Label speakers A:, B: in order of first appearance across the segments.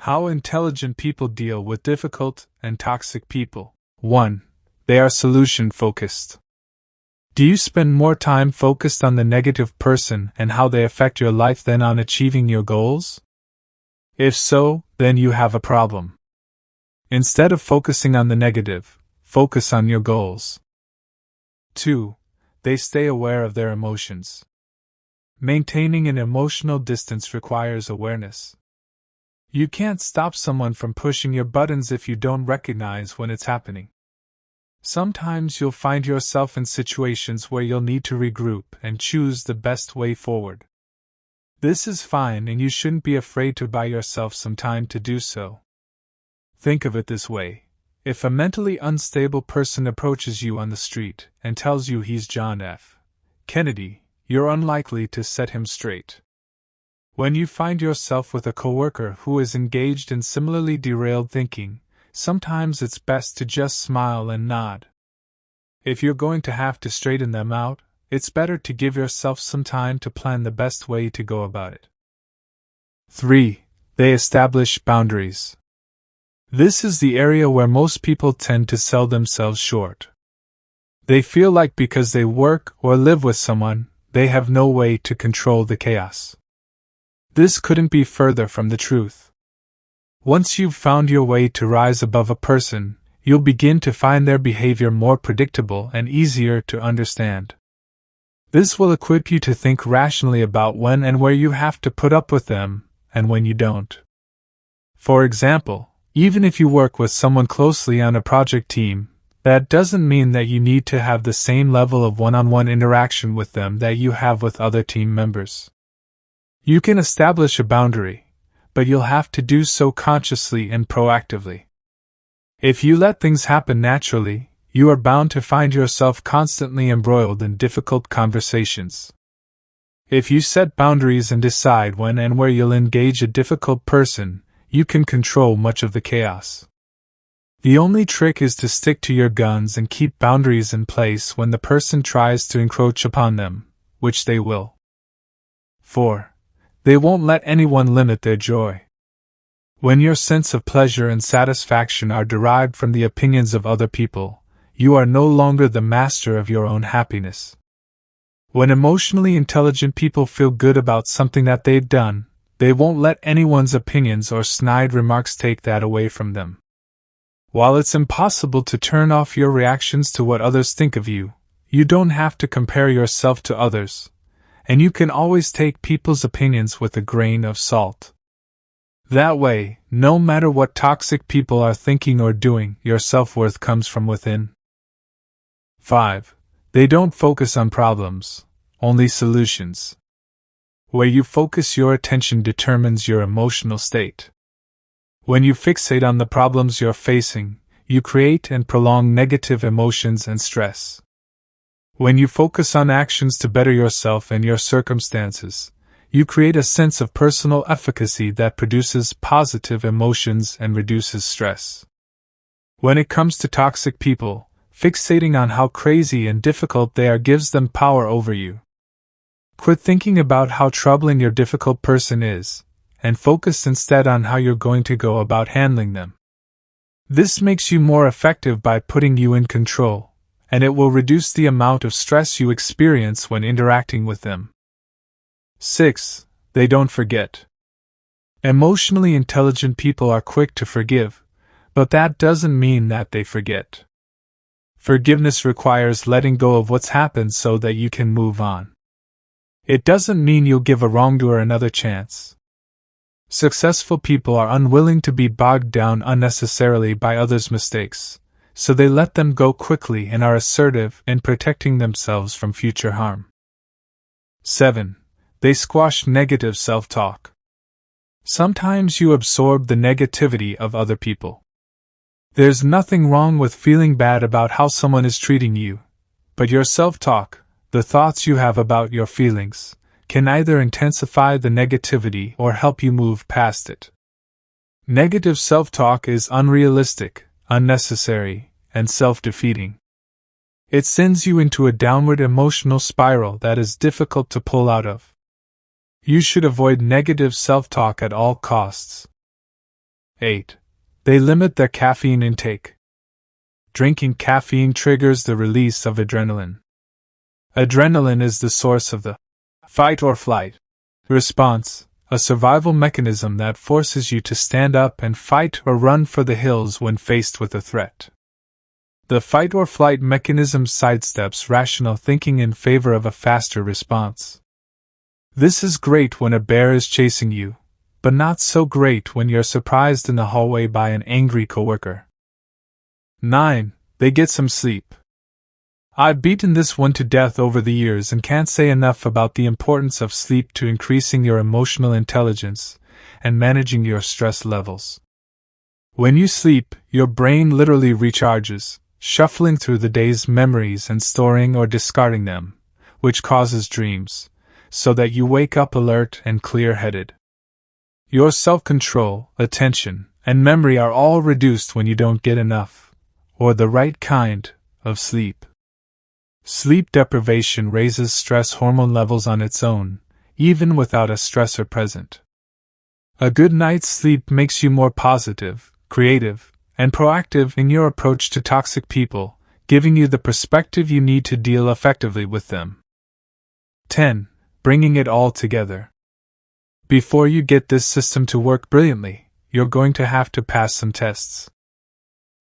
A: How intelligent people deal with difficult and toxic people. 1. They are solution focused. Do you spend more time focused on the negative person and how they affect your life than on achieving your goals? If so, then you have a problem. Instead of focusing on the negative, focus on your goals. 2. They stay aware of their emotions. Maintaining an emotional distance requires awareness. You can't stop someone from pushing your buttons if you don't recognize when it's happening. Sometimes you'll find yourself in situations where you'll need to regroup and choose the best way forward. This is fine, and you shouldn't be afraid to buy yourself some time to do so. Think of it this way. If a mentally unstable person approaches you on the street and tells you he's John F. Kennedy, you're unlikely to set him straight. When you find yourself with a coworker who is engaged in similarly derailed thinking, sometimes it's best to just smile and nod. If you're going to have to straighten them out, it's better to give yourself some time to plan the best way to go about it. 3. They establish boundaries. This is the area where most people tend to sell themselves short. They feel like because they work or live with someone, they have no way to control the chaos. This couldn't be further from the truth. Once you've found your way to rise above a person, you'll begin to find their behavior more predictable and easier to understand. This will equip you to think rationally about when and where you have to put up with them, and when you don't. For example, even if you work with someone closely on a project team, that doesn't mean that you need to have the same level of one-on-one interaction with them that you have with other team members. You can establish a boundary, but you'll have to do so consciously and proactively. If you let things happen naturally, you are bound to find yourself constantly embroiled in difficult conversations. If you set boundaries and decide when and where you'll engage a difficult person, you can control much of the chaos. The only trick is to stick to your guns and keep boundaries in place when the person tries to encroach upon them, which they will. 4. They won't let anyone limit their joy. When your sense of pleasure and satisfaction are derived from the opinions of other people, you are no longer the master of your own happiness. When emotionally intelligent people feel good about something that they've done, they won't let anyone's opinions or snide remarks take that away from them. While it's impossible to turn off your reactions to what others think of you, you don't have to compare yourself to others, and you can always take people's opinions with a grain of salt. That way, no matter what toxic people are thinking or doing, your self-worth comes from within. 5. They don't focus on problems, only solutions. Where you focus your attention determines your emotional state. When you fixate on the problems you're facing, you create and prolong negative emotions and stress. When you focus on actions to better yourself and your circumstances, you create a sense of personal efficacy that produces positive emotions and reduces stress. When it comes to toxic people, fixating on how crazy and difficult they are gives them power over you. Quit thinking about how troubling your difficult person is, and focus instead on how you're going to go about handling them. This makes you more effective by putting you in control, and it will reduce the amount of stress you experience when interacting with them. 6. They don't forget. Emotionally intelligent people are quick to forgive, but that doesn't mean that they forget. Forgiveness requires letting go of what's happened so that you can move on. It doesn't mean you'll give a wrongdoer another chance. Successful people are unwilling to be bogged down unnecessarily by others' mistakes, so they let them go quickly and are assertive in protecting themselves from future harm. 7. They squash negative self-talk. Sometimes you absorb the negativity of other people. There's nothing wrong with feeling bad about how someone is treating you, but your self-talk, the thoughts you have about your feelings, can either intensify the negativity or help you move past it. Negative self-talk is unrealistic, unnecessary, and self-defeating. It sends you into a downward emotional spiral that is difficult to pull out of. You should avoid negative self-talk at all costs. 8. They limit their caffeine intake. Drinking caffeine triggers the release of adrenaline. Adrenaline is the source of the fight or flight response, a survival mechanism that forces you to stand up and fight or run for the hills when faced with a threat. The fight or flight mechanism sidesteps rational thinking in favor of a faster response. This is great when a bear is chasing you, but not so great when you're surprised in the hallway by an angry coworker. 9. They get some sleep. I've beaten this one to death over the years and can't say enough about the importance of sleep to increasing your emotional intelligence and managing your stress levels. When you sleep, your brain literally recharges, shuffling through the day's memories and storing or discarding them, which causes dreams, so that you wake up alert and clear-headed. Your self-control, attention, and memory are all reduced when you don't get enough, or the right kind, of sleep. Sleep deprivation raises stress hormone levels on its own, even without a stressor present. A good night's sleep makes you more positive, creative, and proactive in your approach to toxic people, giving you the perspective you need to deal effectively with them. 10. Bringing it all together. Before you get this system to work brilliantly, you're going to have to pass some tests.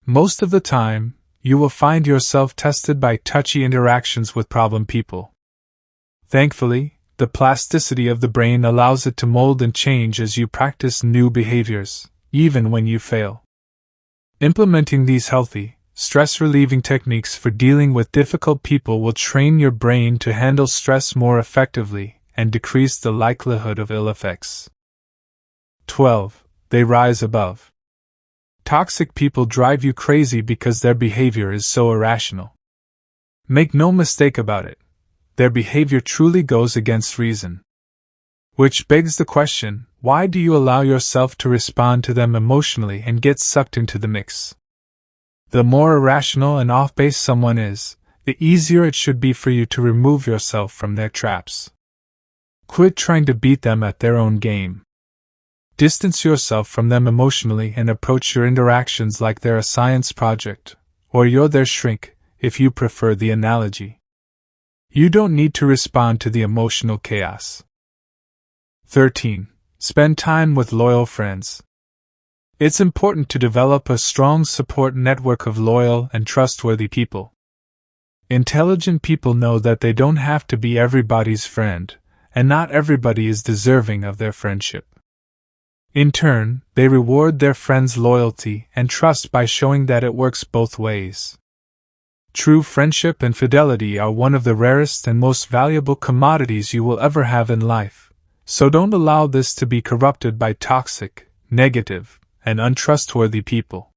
A: Most of the time, you will find yourself tested by touchy interactions with problem people. Thankfully, the plasticity of the brain allows it to mold and change as you practice new behaviors, even when you fail. Implementing these healthy, stress-relieving techniques for dealing with difficult people will train your brain to handle stress more effectively and decrease the likelihood of ill effects. 12. They rise above. Toxic people drive you crazy because their behavior is so irrational. Make no mistake about it, their behavior truly goes against reason. Which begs the question, why do you allow yourself to respond to them emotionally and get sucked into the mix? The more irrational and off-base someone is, the easier it should be for you to remove yourself from their traps. Quit trying to beat them at their own game. Distance yourself from them emotionally and approach your interactions like they're a science project, or you're their shrink, if you prefer the analogy. You don't need to respond to the emotional chaos. 13. Spend time with loyal friends. It's important to develop a strong support network of loyal and trustworthy people. Intelligent people know that they don't have to be everybody's friend, and not everybody is deserving of their friendship. In turn, they reward their friends' loyalty and trust by showing that it works both ways. True friendship and fidelity are one of the rarest and most valuable commodities you will ever have in life, so don't allow this to be corrupted by toxic, negative, and untrustworthy people.